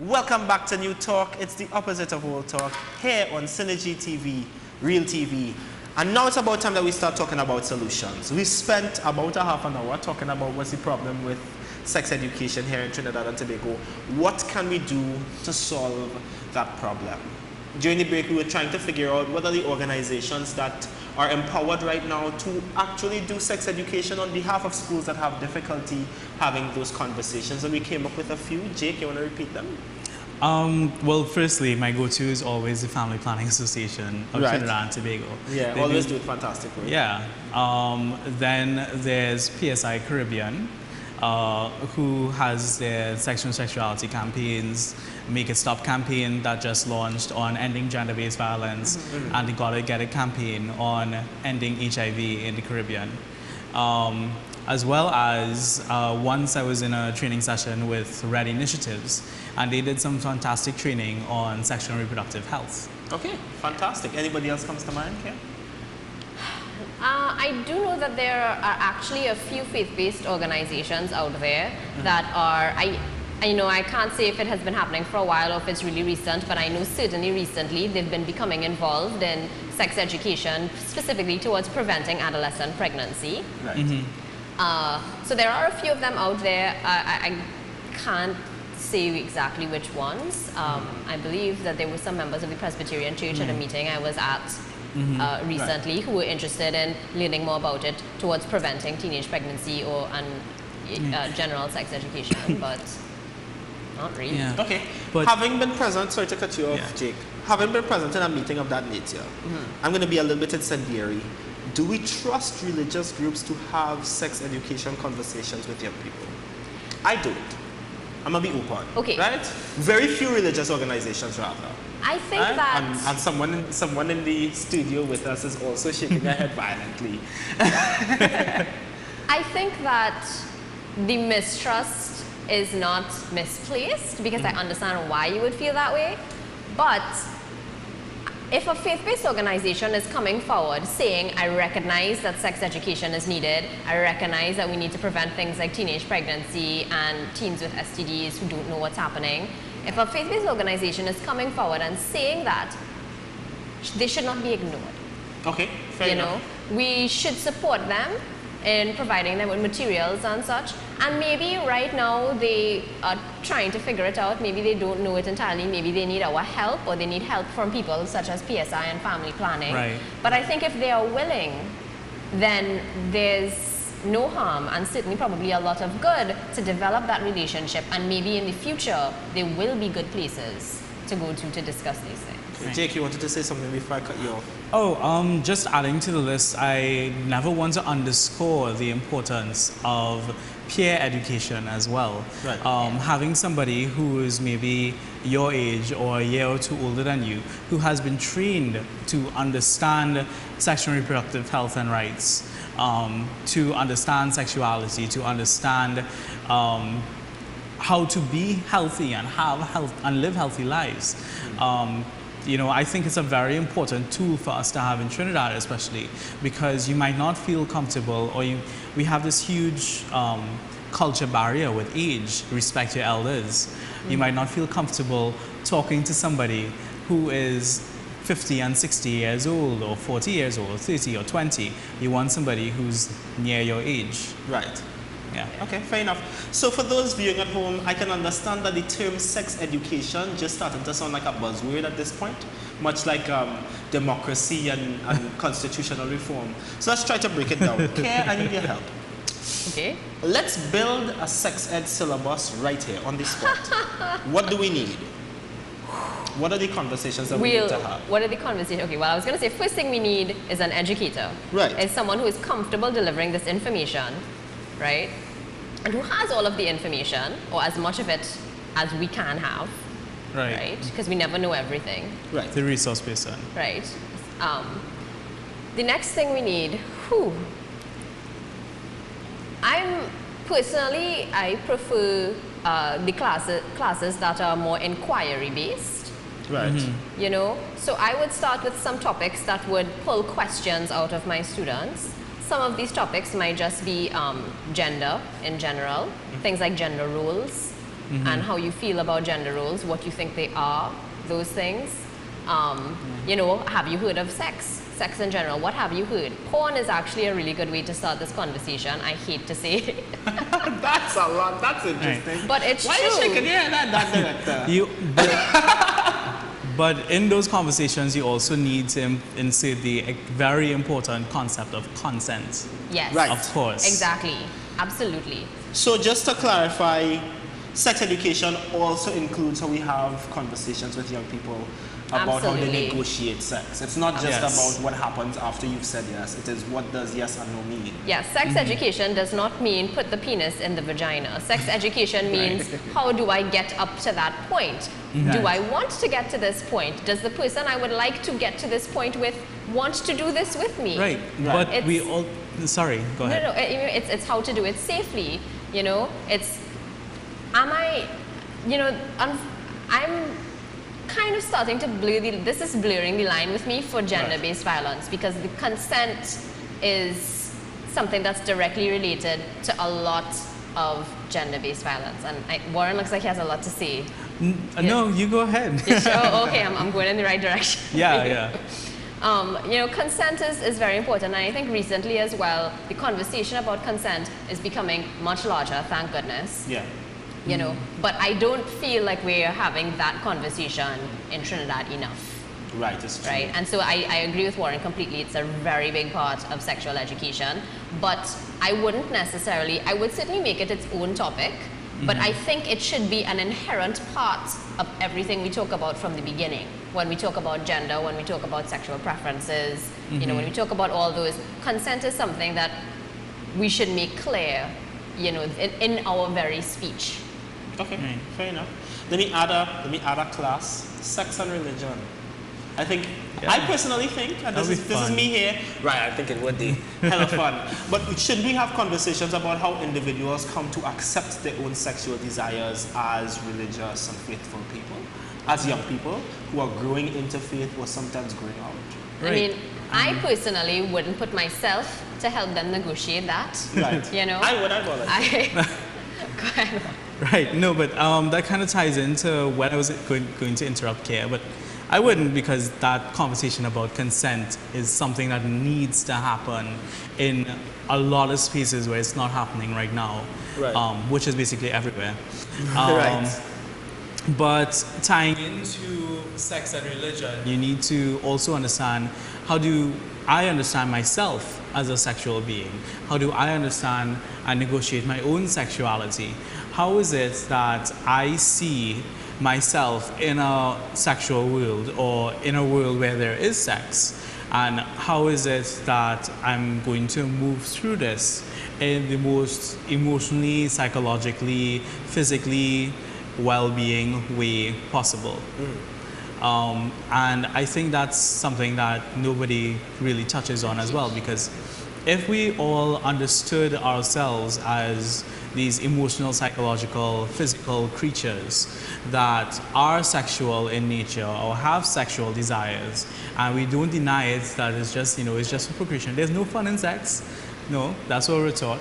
Welcome back to New Talk. It's the opposite of old talk here on Synergy TV, Real TV. And now it's about time that we start talking about solutions. We spent about a half an hour talking about what's the problem with sex education here in Trinidad and Tobago. What can we do to solve that problem? During the break, we were trying to figure out what are the organizations that are empowered right now to actually do sex education on behalf of schools that have difficulty having those conversations. And we came up with a few. Jake, you want to repeat them? Well, firstly, my go-to is always the Family Planning Association of Trinidad and Tobago. Yeah, they always do it fantastic work. Yeah. Then there's PSI Caribbean, who has their sexual sexuality campaigns, Make It Stop campaign that just launched on ending gender-based violence, and the Gotta Get It campaign on ending HIV in the Caribbean. As well as once I was in a training session with Red Initiatives, and they did some fantastic training on sexual and reproductive health. Okay, fantastic. Anybody else comes to mind, Keir? I do know that there are actually a few faith-based organizations out there that are, I can't say if it has been happening for a while or if it's really recent, but I know certainly recently they've been becoming involved in sex education, specifically towards preventing adolescent pregnancy. Right. So there are a few of them out there. I can't say exactly which ones. I believe that there were some members of the Presbyterian Church at a meeting I was at recently who were interested in learning more about it towards preventing teenage pregnancy or general sex education, but not really. Yeah. Okay, But having been present, sorry to cut you off, Jake, having been present in a meeting of that nature, I'm going to be a little bit incendiary. Do we trust religious groups to have sex education conversations with young people? I don't. I'm going to be open. Okay. Right? Very few religious organizations, rather. I think Right? that... And someone in the studio with us is also shaking their head violently. I think that the mistrust is not misplaced because I understand why you would feel that way. But if a faith-based organization is coming forward saying, I recognize that sex education is needed, I recognize that we need to prevent things like teenage pregnancy and teens with STDs who don't know what's happening, if a faith-based organization is coming forward and saying that, they should not be ignored. Okay, fair enough. We should support them in providing them with materials and such. And maybe right now they are trying to figure it out. Maybe they don't know it entirely. Maybe they need our help or they need help from people such as PSI and family planning. Right. But I think if they are willing, then there's no harm and certainly probably a lot of good to develop that relationship. And maybe in the future, there will be good places to go to discuss these things. Okay, Jake, you wanted to say something before I cut you off? Oh, just adding to the list, I never want to underscore the importance of peer education as well. Right. Having somebody who is maybe your age or a year or two older than you, who has been trained to understand sexual and reproductive health and rights, to understand sexuality, to understand how to be healthy and have health and live healthy lives. I think it's a very important tool for us to have in Trinidad, especially because you might not feel comfortable, or we have this huge culture barrier with age. Respect your elders. You might not feel comfortable talking to somebody who is 50 and 60 years old, or 40 years old, or 30 or 20. You want somebody who's near your age. Right. Yeah. Okay, fair enough. So for those viewing at home, I can understand that the term sex education just started to sound like a buzzword at this point, much like democracy and constitutional reform. So let's try to break it down. Keir, I need your help. Okay. Let's build a sex ed syllabus right here on the spot. What do we need? What are the conversations that we need to have? What are the conversations? Okay, well, I was going to say, first thing we need is an educator. Right. Is someone who is comfortable delivering this information, right? And who has all of the information, or as much of it as we can have, right? Because we never know everything. Right. The resource person. Right. The next thing we need, I prefer the classes that are more inquiry-based. Right. So I would start with some topics that would pull questions out of my students. Some of these topics might just be gender in general, things like gender roles, and how you feel about gender roles, what you think they are, those things. You know, have you heard of sex? Sex in general, what have you heard? Porn is actually a really good way to start this conversation. I hate to say it. That's a lot. That's interesting. Right. But it's Why true. Why are you shaking your head at that, director? But in those conversations, you also need to insert the very important concept of consent. Yes. Right. Of course. Exactly. Absolutely. So just to clarify, sex education also includes how we have conversations with young people about how they negotiate sex. It's not just about what happens after you've said yes. It is what does yes and no mean. Yes, sex education does not mean put the penis in the vagina. Sex education means how do I get up to that point? Do I want to get to this point? Does the person I would like to get to this point with want to do this with me? Right. But we all, sorry, go ahead. No, it's how to do it safely. You know, it's, am I, you know, I'm kind of starting to blur this is blurring the line with me for gender-based violence, because the consent is something that's directly related to a lot of gender-based violence. And Warren looks like he has a lot to say. No, you go ahead. Oh, okay, I'm going in the right direction. Yeah. You know, consent is very important, and I think recently as well, the conversation about consent is becoming much larger, thank goodness. Yeah. You know, but I don't feel like we're having that conversation in Trinidad enough. Right, it's true. Right, and so I agree with Warren completely. It's a very big part of sexual education, but I wouldn't necessarily, I would certainly make it its own topic, but I think it should be an inherent part of everything we talk about from the beginning. When we talk about gender, when we talk about sexual preferences, you know, when we talk about all those, consent is something that we should make clear, you know, in our very speech. Okay, fair enough. Let me add a class, sex and religion. I think, I personally think, and this is me here, right, I think it would be hella fun. But should we have conversations about how individuals come to accept their own sexual desires as religious and faithful people, as young people who are growing into faith or sometimes growing out? Right. I mean, I personally wouldn't put myself to help them negotiate that. Right. You know? I would volunteer. Go ahead. Right, no, but that kind of ties into when I was going to interrupt Keir, but I wouldn't, because that conversation about consent is something that needs to happen in a lot of spaces where it's not happening right now, which is basically everywhere. Right. But tying into sex and religion, you need to also understand, how do I understand myself as a sexual being? How do I understand and negotiate my own sexuality? How is it that I see myself in a sexual world, or in a world where there is sex? And how is it that I'm going to move through this in the most emotionally, psychologically, physically well-being way possible? And I think that's something that nobody really touches on as well, because if we all understood ourselves as these emotional, psychological, physical creatures that are sexual in nature or have sexual desires, and we don't deny it, that it's just, you know, it's just for procreation. There's no fun in sex. No, that's what we're taught.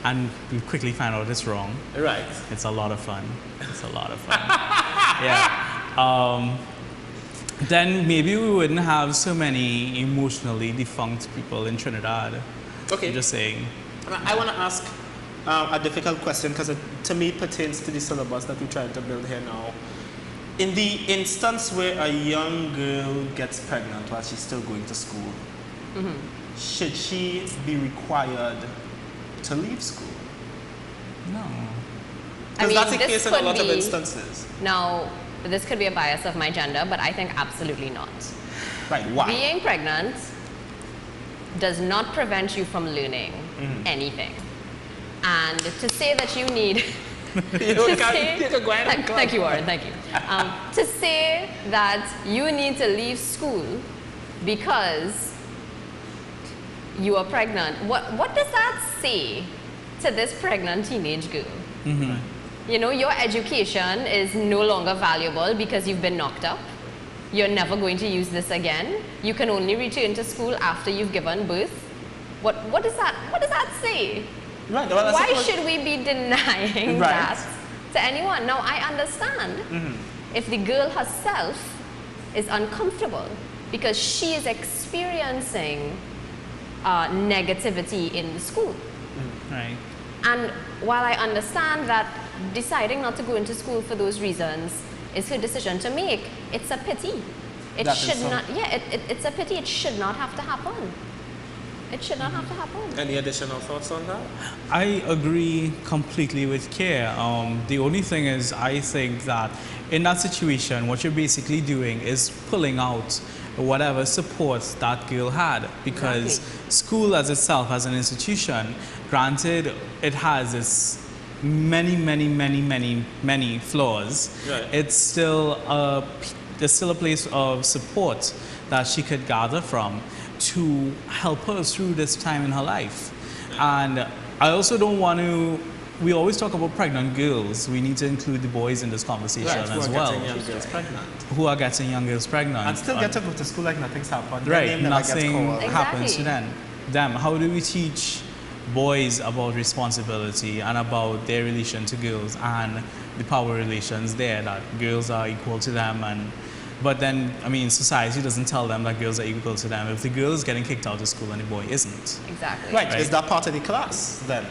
And we quickly find out it's wrong. Right. It's a lot of fun. It's a lot of fun. Yeah. Then maybe we wouldn't have so many emotionally defunct people in Trinidad. Okay. I'm just saying. I want to ask a difficult question, because it to me pertains to the syllabus that we're trying to build here now. In the instance where a young girl gets pregnant while she's still going to school, should she be required to leave school? No. Because that's the case in a lot of instances. Now, this could be a bias of my gender, but I think absolutely not. Right, why? Being pregnant does not prevent you from learning anything. And to say that you need... Thank you, Warren, thank you. To say that you need to leave school because you are pregnant, what does that say to this pregnant teenage girl? You know, your education is no longer valuable because you've been knocked up. You're never going to use this again. You can only return to school after you've given birth. What does that say? Right. Well, why should we be denying that to anyone. Now, I understand if the girl herself is uncomfortable because she is experiencing negativity in the school. Right. And while I understand that deciding not to go into school for those reasons is her decision to make, it's a pity. It should not, it's a pity. It should not have to happen. It should not have to happen. Any additional thoughts on that? I agree completely with Keir. The only thing is, I think that in that situation, what you're basically doing is pulling out whatever support that girl had, because school as itself, as an institution, granted, it has its many flaws. Right. It's still there's still a place of support that she could gather from to help her through this time in her life. And I also don't want to, we always talk about pregnant girls. We need to include the boys in this conversation as well. Who are getting young girls pregnant. And still get to go to school like nothing's happened. Right, nothing happens to them. How do we teach boys about responsibility and about their relation to girls and the power relations there, that girls are equal to them? But then, I mean, society doesn't tell them that girls are equal to them if the girl is getting kicked out of school and the boy isn't. Exactly. Right. Is that part of the class then?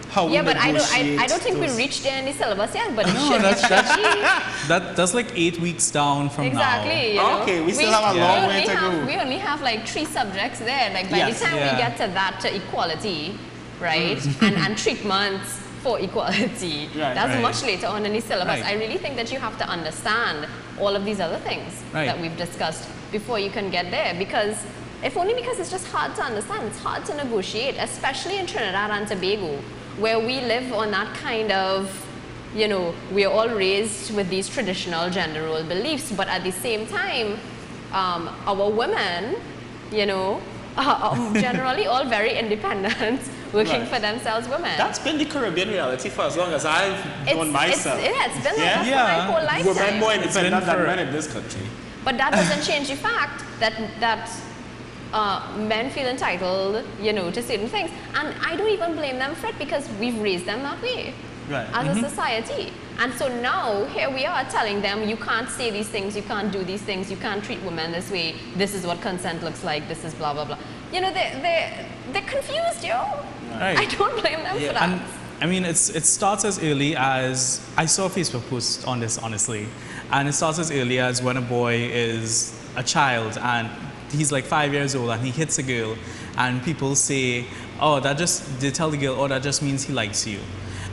How we but I don't think we reached there in the syllabus yet, but no, that's like 8 weeks down from now. Exactly. You know? Okay, we still have a long way to go. We only have like 3 subjects there. Like by the time we get to that, to equality, right, and treatments for equality, that's much later on in the syllabus. I really think that you have to understand all of these other things that we've discussed before you can get there, because if only because it's just hard to understand, it's hard to negotiate, especially in Trinidad and Tobago, where we live on that kind of, you know, we're all raised with these traditional gender role beliefs, but at the same time, our women, you know, are generally all very independent, working for themselves women. That's been the Caribbean reality for as long as I've known myself. It's been like that for my whole lifetime. Women more independent than men in this country. But that doesn't change the fact that men feel entitled, you know, to certain things. And I don't even blame them for it, because we've raised them that way as a society. And so now, here we are telling them, you can't say these things, you can't do these things, you can't treat women this way, this is what consent looks like, this is blah, blah, blah. You know, they're confused, yo. I don't blame them for that. And I mean, it starts as early as, I saw a Facebook post on this, honestly, and it starts as early as when a boy is a child and he's like 5 years old and he hits a girl, and people say, oh, they tell the girl, oh, that just means he likes you.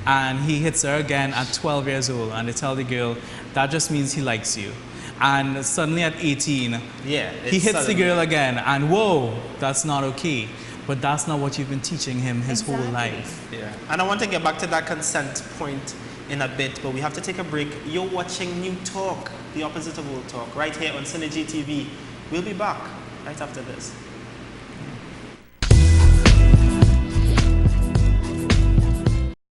And he hits her again at 12 years old, and they tell the girl, that just means he likes you. And suddenly at 18, he hits the girl again, and whoa, that's not okay. But that's not what you've been teaching him his whole life. Yeah. And I want to get back to that consent point in a bit, but we have to take a break. You're watching New Talk, the opposite of old talk, right here on Synergy TV. We'll be back right after this.